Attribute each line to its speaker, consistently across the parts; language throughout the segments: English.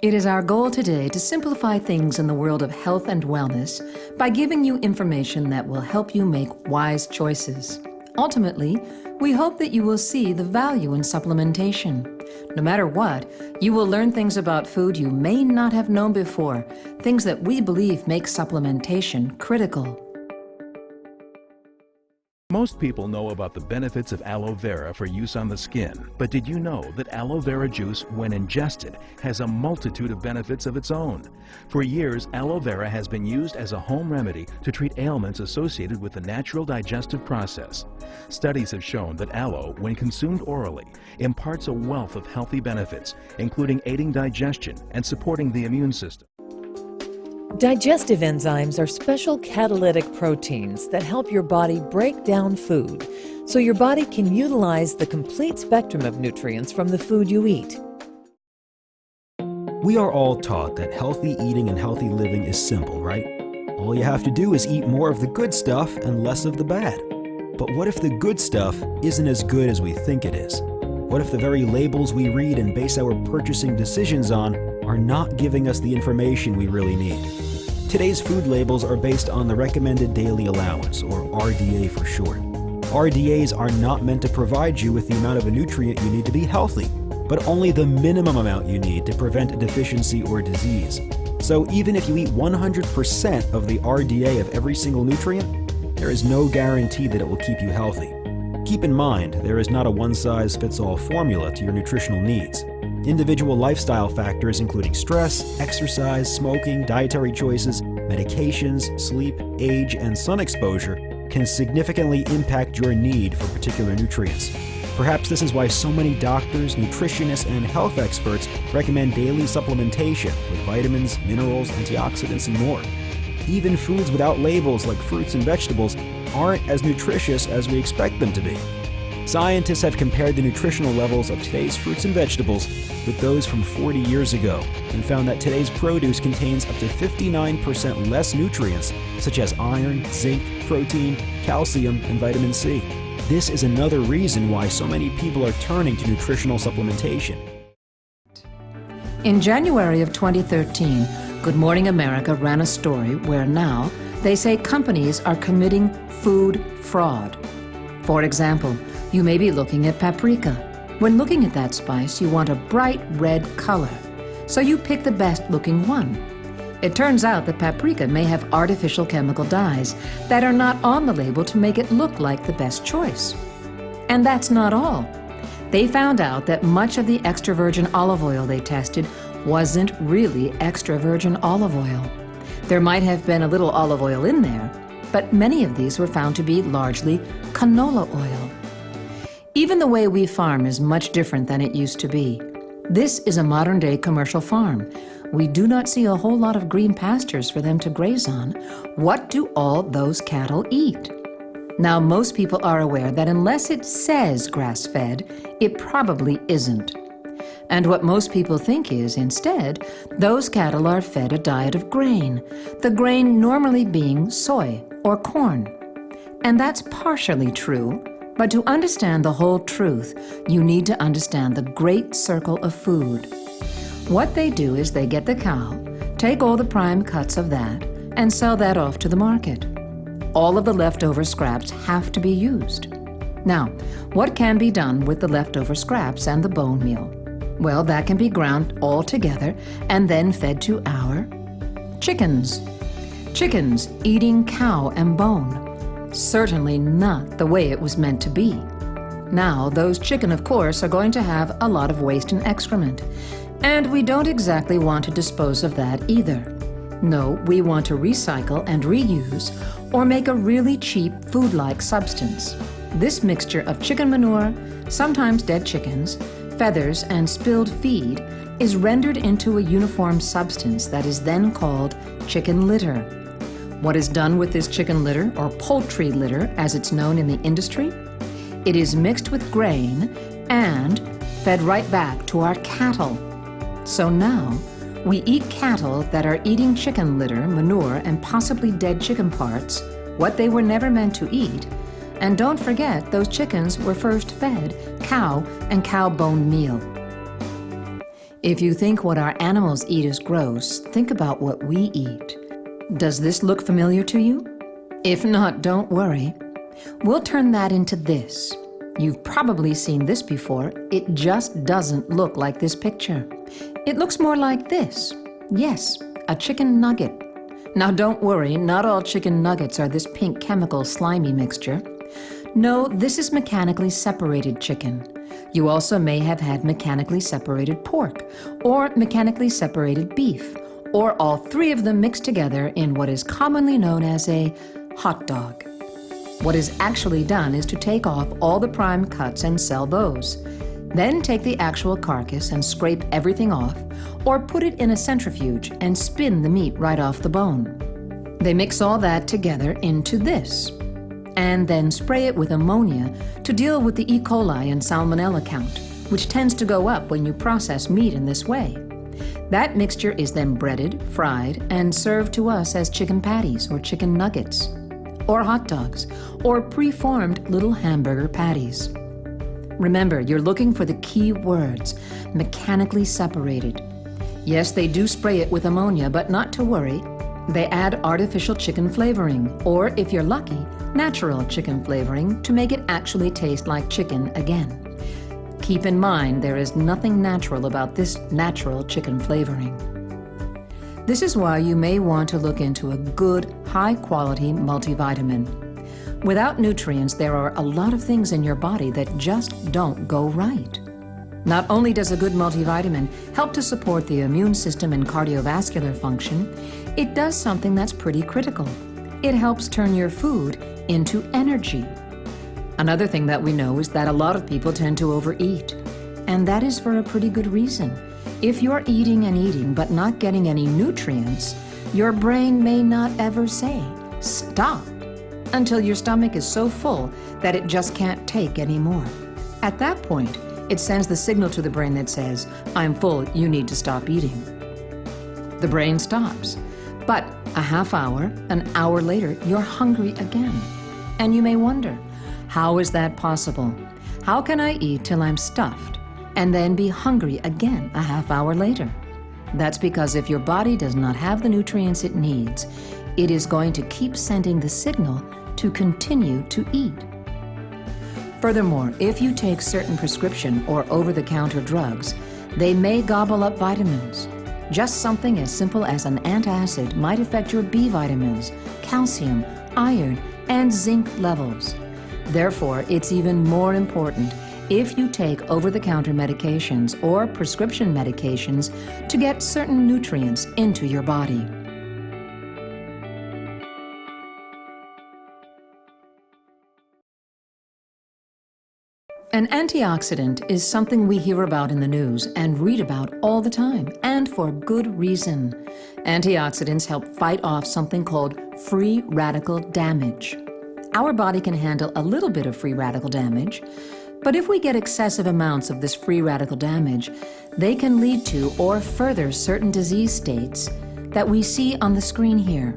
Speaker 1: It is our goal today to simplify things in the world of health and wellness by giving you information that will help you make wise choices. Ultimately, we hope that you will see the value in supplementation. No matter what, you will learn things about food you may not have known before, things that we believe make supplementation critical.
Speaker 2: Most people know about the benefits of aloe vera for use on the skin, but did you know that aloe vera juice, when ingested, has a multitude of benefits of its own? For years, aloe vera has been used as a home remedy to treat ailments associated with the natural digestive process. Studies have shown that aloe, when consumed orally, imparts a wealth of healthy benefits, including aiding digestion and supporting the immune system.
Speaker 3: Digestive enzymes are special catalytic proteins that help your body break down food so your body can utilize the complete spectrum of nutrients from the food you eat.
Speaker 4: We are all taught that healthy eating and healthy living is simple, right? All you have to do is eat more of the good stuff and less of the bad. But what if the good stuff isn't as good as we think it is? What if the very labels we read and base our purchasing decisions on are not giving us the information we really need? Today's food labels are based on the Recommended Daily Allowance, or RDA for short. RDAs are not meant to provide you with the amount of a nutrient you need to be healthy, but only the minimum amount you need to prevent a deficiency or disease. So even if you eat 100% of the RDA of every single nutrient, there is no guarantee that it will keep you healthy. Keep in mind, there is not a one-size-fits-all formula to your nutritional needs. Individual lifestyle factors including stress, exercise, smoking, dietary choices, medications, sleep, age, and sun exposure can significantly impact your need for particular nutrients. Perhaps this is why so many doctors, nutritionists, and health experts recommend daily supplementation with vitamins, minerals, antioxidants, and more. Even foods without labels like fruits and vegetables aren't as nutritious as we expect them to be. Scientists have compared the nutritional levels of today's fruits and vegetables with those from 40 years ago and found that today's produce contains up to 59% less nutrients such as iron, zinc, protein, calcium, and vitamin C. This is another reason why so many people are turning to nutritional supplementation.
Speaker 1: In January of 2013, Good Morning America ran a story where now they say companies are committing food fraud. For example, you may be looking at paprika. When looking at that spice, you want a bright red color, so you pick the best looking one. It turns out that paprika may have artificial chemical dyes that are not on the label to make it look like the best choice. And that's not all. They found out that much of the extra virgin olive oil they tested wasn't really extra virgin olive oil. There might have been a little olive oil in there, but many of these were found to be largely canola oil. Even the way we farm is much different than it used to be. This is a modern-day commercial farm. We do not see a whole lot of green pastures for them to graze on. What do all those cattle eat? Now, most people are aware that unless it says grass-fed, it probably isn't. And what most people think is, instead, those cattle are fed a diet of grain, the grain normally being soy or corn. And that's partially true, but to understand the whole truth, you need to understand the great circle of food. What they do is they get the cow, take all the prime cuts of that, and sell that off to the market. All of the leftover scraps have to be used. Now, what can be done with the leftover scraps and the bone meal? Well, that can be ground all together and then fed to our chickens. Chickens eating cow and bone. Certainly not the way it was meant to be. Now, those chicken, of course, are going to have a lot of waste and excrement. And we don't exactly want to dispose of that either. No, we want to recycle and reuse or make a really cheap food-like substance. This mixture of chicken manure, sometimes dead chickens, feathers, and spilled feed is rendered into a uniform substance that is then called chicken litter. What is done with this chicken litter, or poultry litter as it's known in the industry? It is mixed with grain and fed right back to our cattle. So now, we eat cattle that are eating chicken litter, manure, and possibly dead chicken parts, what they were never meant to eat. And don't forget, those chickens were first fed cow and cow bone meal. If you think what our animals eat is gross, think about what we eat. Does this look familiar to you? If not, don't worry. We'll turn that into this. You've probably seen this before. It just doesn't look like this picture. It looks more like this. Yes, a chicken nugget. Now don't worry, not all chicken nuggets are this pink chemical slimy mixture. No, this is mechanically separated chicken. You also may have had mechanically separated pork, or mechanically separated beef, or all three of them mixed together in what is commonly known as a hot dog. What is actually done is to take off all the prime cuts and sell those. Then take the actual carcass and scrape everything off, or put it in a centrifuge and spin the meat right off the bone. They mix all that together into this, and then spray it with ammonia to deal with the E. coli and salmonella count, which tends to go up when you process meat in this way. That mixture is then breaded, fried, and served to us as chicken patties or chicken nuggets, or hot dogs, or pre-formed little hamburger patties. Remember, you're looking for the key words, mechanically separated. Yes, they do spray it with ammonia, but not to worry. They add artificial chicken flavoring, or if you're lucky, natural chicken flavoring to make it actually taste like chicken again. Keep in mind, there is nothing natural about this natural chicken flavoring. This is why you may want to look into a good, high-quality multivitamin. Without nutrients, there are a lot of things in your body that just don't go right. Not only does a good multivitamin help to support the immune system and cardiovascular function, it does something that's pretty critical. It helps turn your food into energy. Another thing that we know is that a lot of people tend to overeat, and that is for a pretty good reason. If you're eating and eating but not getting any nutrients, your brain may not ever say, "Stop," until your stomach is so full that it just can't take any more. At that point, it sends the signal to the brain that says, "I'm full, you need to stop eating." The brain stops. But a half hour, an hour later, you're hungry again. And you may wonder, how is that possible? How can I eat till I'm stuffed and then be hungry again a half hour later? That's because if your body does not have the nutrients it needs, it is going to keep sending the signal to continue to eat. Furthermore, if you take certain prescription or over-the-counter drugs, they may gobble up vitamins. Just something as simple as an antacid might affect your B vitamins, calcium, iron, and zinc levels. Therefore, it's even more important if you take over-the-counter medications or prescription medications to get certain nutrients into your body. An antioxidant is something we hear about in the news and read about all the time, and for good reason. Antioxidants help fight off something called free radical damage. Our body can handle a little bit of free radical damage, but if we get excessive amounts of this free radical damage, they can lead to or further certain disease states that we see on the screen here.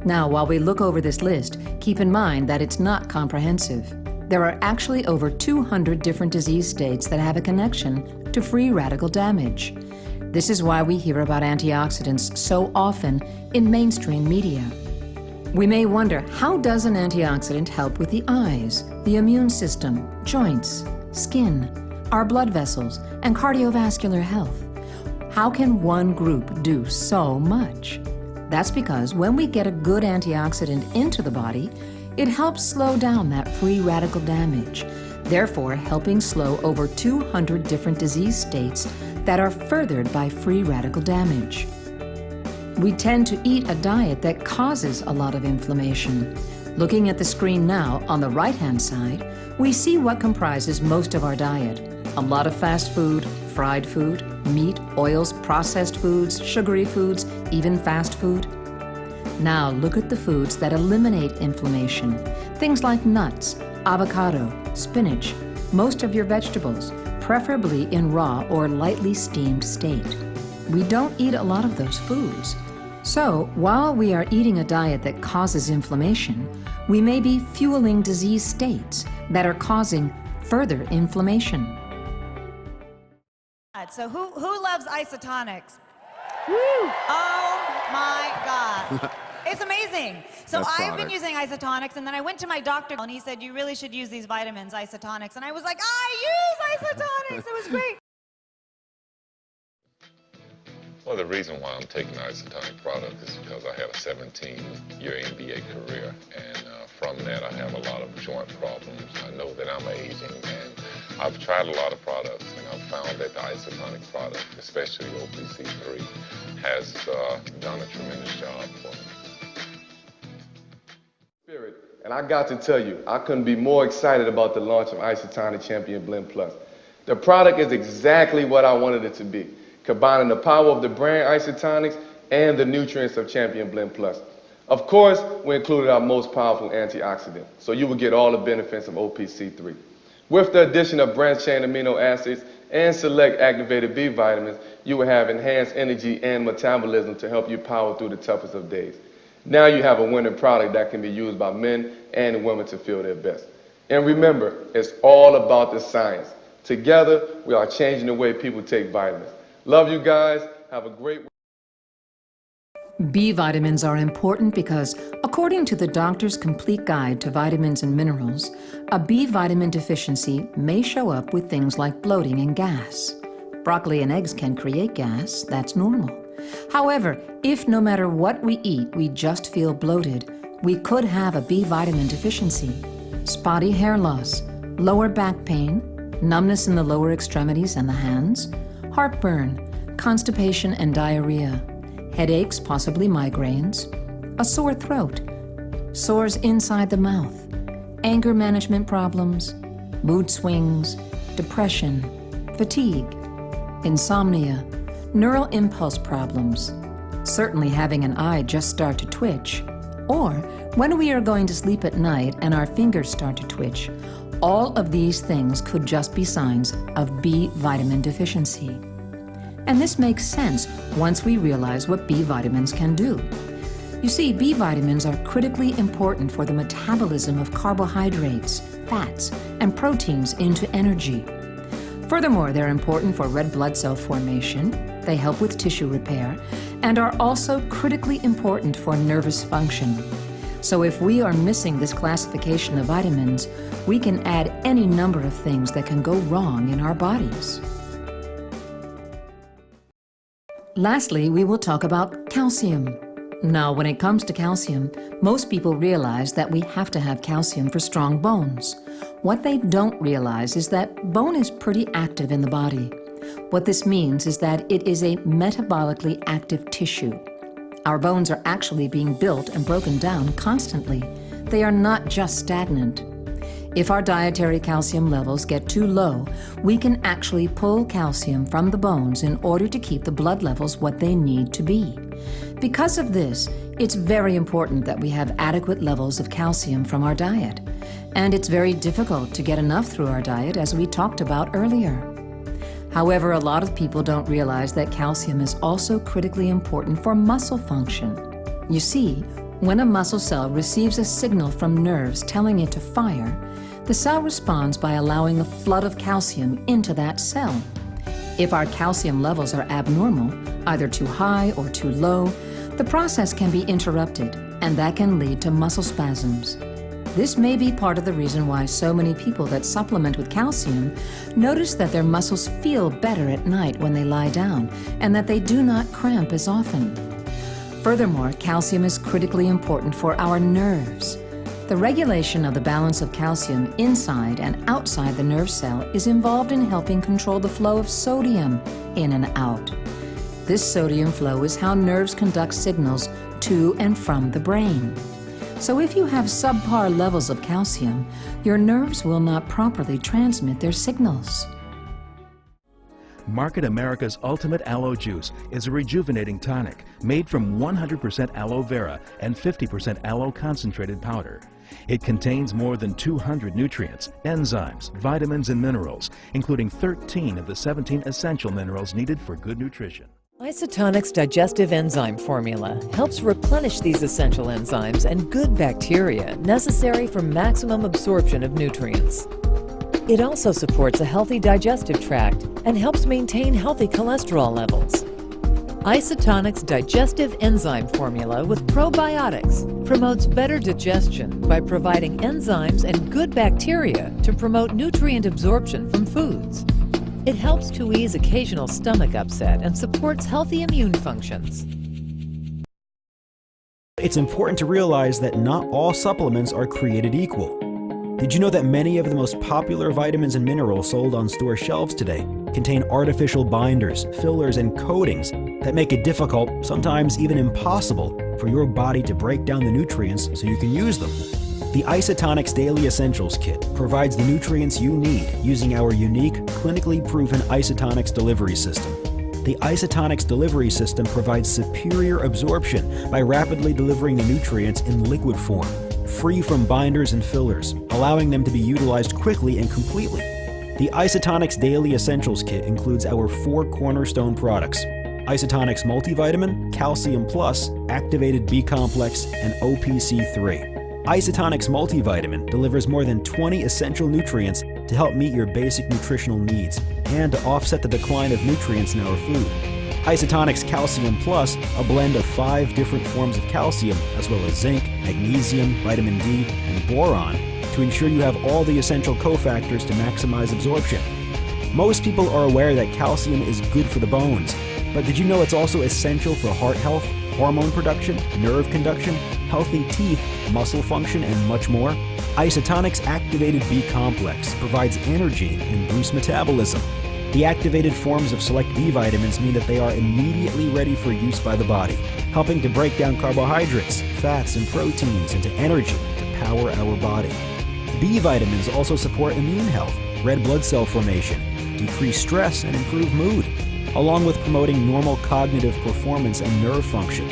Speaker 1: Now, while we look over this list, keep in mind that it's not comprehensive. There are actually over 200 different disease states that have a connection to free radical damage. This is why we hear about antioxidants so often in mainstream media. We may wonder, how does an antioxidant help with the eyes, the immune system, joints, skin, our blood vessels, and cardiovascular health? How can one group do so much? That's because when we get a good antioxidant into the body, it helps slow down that free radical damage, therefore helping slow over 200 different disease states that are furthered by free radical damage. We tend to eat a diet that causes a lot of inflammation. Looking at the screen now, on the right-hand side, we see what comprises most of our diet. A lot of fast food, fried food, meat, oils, processed foods, sugary foods, even fast food. Now look at the foods that eliminate inflammation. Things like nuts, avocado, spinach, most of your vegetables, preferably in raw or lightly steamed state. We don't eat a lot of those foods. So while we are eating a diet that causes inflammation, we may be fueling disease states that are causing further inflammation.
Speaker 5: God. So who loves Isotonics? Woo! Oh my God. It's amazing. So I've been using Isotonics, and then I went to my doctor, and he said, you really should use these vitamins, Isotonics. And I was like, I use Isotonics. It was great.
Speaker 6: Well, the reason why I'm taking the Isotonic product is because I had a 17-year NBA career, and from that I have a lot of joint problems. I know that I'm aging, and I've tried a lot of products, and I've found that the Isotonic product, especially OPC3, has done a tremendous job for me.
Speaker 7: And I got to tell you, I couldn't be more excited about the launch of Isotonic Champion Blend Plus. The product is exactly what I wanted it to be, combining the power of the brand Isotonics and the nutrients of Champion Blend Plus. Of course, we included our most powerful antioxidant, so you will get all the benefits of OPC3. With the addition of branched-chain amino acids and select activated B vitamins, you will have enhanced energy and metabolism to help you power through the toughest of days. Now you have a winning product that can be used by men and women to feel their best. And remember, it's all about the science. Together, we are changing the way people take vitamins. Love you guys. Have a great week.
Speaker 1: B vitamins are important because, according to the doctor's complete guide to vitamins and minerals, a B vitamin deficiency may show up with things like bloating and gas. Broccoli and eggs can create gas, that's normal. However, if no matter what we eat, we just feel bloated, we could have a B vitamin deficiency. Spotty hair loss, lower back pain, numbness in the lower extremities and the hands, heartburn, constipation and diarrhea, headaches, possibly migraines, a sore throat, sores inside the mouth, anger management problems, mood swings, depression, fatigue, insomnia, neural impulse problems, certainly having an eye just start to twitch, or when we are going to sleep at night and our fingers start to twitch. All of these things could just be signs of B vitamin deficiency. And this makes sense once we realize what B vitamins can do. You see, B vitamins are critically important for the metabolism of carbohydrates, fats, and proteins into energy. Furthermore, they're important for red blood cell formation, they help with tissue repair, and are also critically important for nervous function. So if we are missing this classification of vitamins, we can add any number of things that can go wrong in our bodies. Lastly, we will talk about calcium. Now, when it comes to calcium, most people realize that we have to have calcium for strong bones. What they don't realize is that bone is pretty active in the body. What this means is that it is a metabolically active tissue. Our bones are actually being built and broken down constantly. They are not just stagnant. If our dietary calcium levels get too low, we can actually pull calcium from the bones in order to keep the blood levels what they need to be. Because of this, it's very important that we have adequate levels of calcium from our diet. And it's very difficult to get enough through our diet, as we talked about earlier. However, a lot of people don't realize that calcium is also critically important for muscle function. You see, when a muscle cell receives a signal from nerves telling it to fire, the cell responds by allowing a flood of calcium into that cell. If our calcium levels are abnormal, either too high or too low, the process can be interrupted, and that can lead to muscle spasms. This may be part of the reason why so many people that supplement with calcium notice that their muscles feel better at night when they lie down, and that they do not cramp as often. Furthermore, calcium is critically important for our nerves. The regulation of the balance of calcium inside and outside the nerve cell is involved in helping control the flow of sodium in and out. This sodium flow is how nerves conduct signals to and from the brain. So if you have subpar levels of calcium, your nerves will not properly transmit their signals.
Speaker 2: Market America's Ultimate Aloe Juice is a rejuvenating tonic made from 100% aloe vera and 50% aloe concentrated powder. It contains more than 200 nutrients, enzymes, vitamins, and minerals, including 13 of the 17 essential minerals needed for good nutrition.
Speaker 3: Isotonic's digestive enzyme formula helps replenish these essential enzymes and good bacteria necessary for maximum absorption of nutrients. It also supports a healthy digestive tract and helps maintain healthy cholesterol levels. Isotonics Digestive Enzyme Formula with probiotics promotes better digestion by providing enzymes and good bacteria to promote nutrient absorption from foods. It helps to ease occasional stomach upset and supports healthy immune functions.
Speaker 4: It's important to realize that not all supplements are created equal. Did you know that many of the most popular vitamins and minerals sold on store shelves today contain artificial binders, fillers, and coatings that make it difficult, sometimes even impossible, for your body to break down the nutrients so you can use them? The Isotonics Daily Essentials Kit provides the nutrients you need using our unique, clinically proven Isotonics delivery system. The Isotonics delivery system provides superior absorption by rapidly delivering the nutrients in liquid form, free from binders and fillers, allowing them to be utilized quickly and completely. The Isotonics Daily Essentials Kit includes our 4 cornerstone products: Isotonics Multivitamin, Calcium Plus, Activated B-Complex, and OPC3. Isotonics Multivitamin delivers more than 20 essential nutrients to help meet your basic nutritional needs and to offset the decline of nutrients in our food. Isotonics Calcium Plus, a blend of 5 different forms of calcium, as well as zinc, magnesium, vitamin D, and boron, to ensure you have all the essential cofactors to maximize absorption. Most people are aware that calcium is good for the bones, but did you know it's also essential for heart health, hormone production, nerve conduction, healthy teeth, muscle function, and much more? Isotonics Activated B-Complex provides energy and boosts metabolism. The activated forms of select B vitamins mean that they are immediately ready for use by the body, helping to break down carbohydrates, fats, and proteins into energy to power our body. B vitamins also support immune health, red blood cell formation, decrease stress, and improve mood, along with promoting normal cognitive performance and nerve function.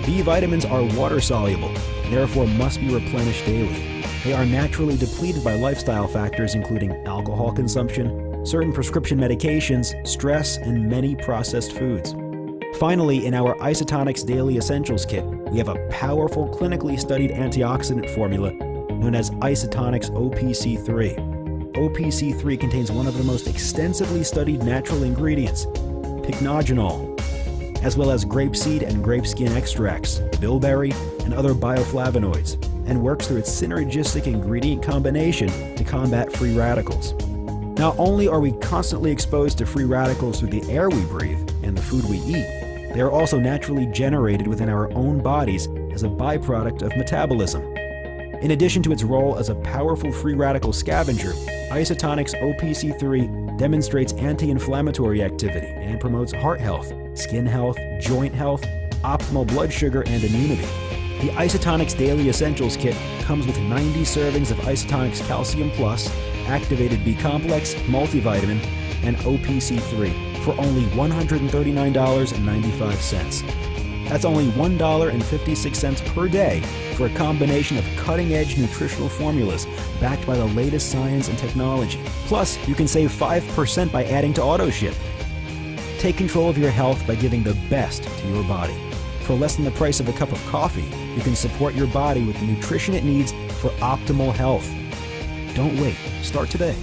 Speaker 4: B vitamins are water-soluble, therefore must be replenished daily. They are naturally depleted by lifestyle factors including alcohol consumption, certain prescription medications, stress, and many processed foods. Finally, in our Isotonics Daily Essentials Kit, we have a powerful clinically studied antioxidant formula known as Isotonics OPC3. OPC3 contains one of the most extensively studied natural ingredients, pycnogenol, as well as grapeseed and grape skin extracts, bilberry, and other bioflavonoids, and works through its synergistic ingredient combination to combat free radicals. Not only are we constantly exposed to free radicals through the air we breathe and the food we eat, they are also naturally generated within our own bodies as a byproduct of metabolism. In addition to its role as a powerful free radical scavenger, Isotonics OPC3 demonstrates anti-inflammatory activity and promotes heart health, skin health, joint health, optimal blood sugar, and immunity. The Isotonics Daily Essentials Kit comes with 90 servings of Isotonics Calcium Plus, Activated B-Complex, Multivitamin, and OPC3 for only $139.95. That's only $1.56 per day for a combination of cutting-edge nutritional formulas backed by the latest science and technology. Plus, you can save 5% by adding to AutoShip. Take control of your health by giving the best to your body. For less than the price of a cup of coffee, you can support your body with the nutrition it needs for optimal health. Don't wait. Start today.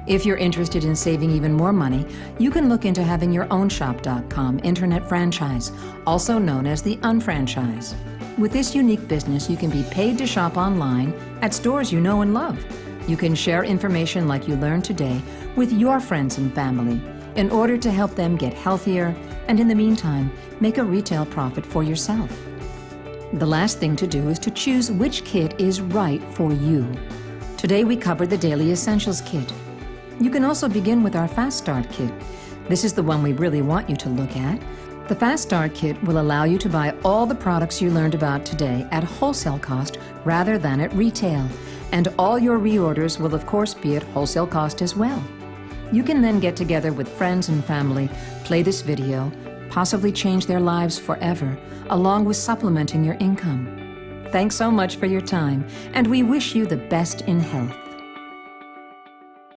Speaker 1: If you're interested in saving even more money, you can look into having your own Shop.com internet franchise, also known as the unfranchise. With this unique business, you can be paid to shop online at stores you know and love. You can share information like you learned today with your friends and family in order to help them get healthier and, in the meantime, make a retail profit for yourself. The last thing to do is to choose which kit is right for you. Today we covered the Daily Essentials Kit. You can also begin with our Fast Start Kit. This is the one we really want you to look at. The Fast Start Kit will allow you to buy all the products you learned about today at wholesale cost rather than at retail. And all your reorders will of course be at wholesale cost as well. You can then get together with friends and family, play this video, possibly change their lives forever, along with supplementing your income. Thanks so much for your time, and we wish you the best in health.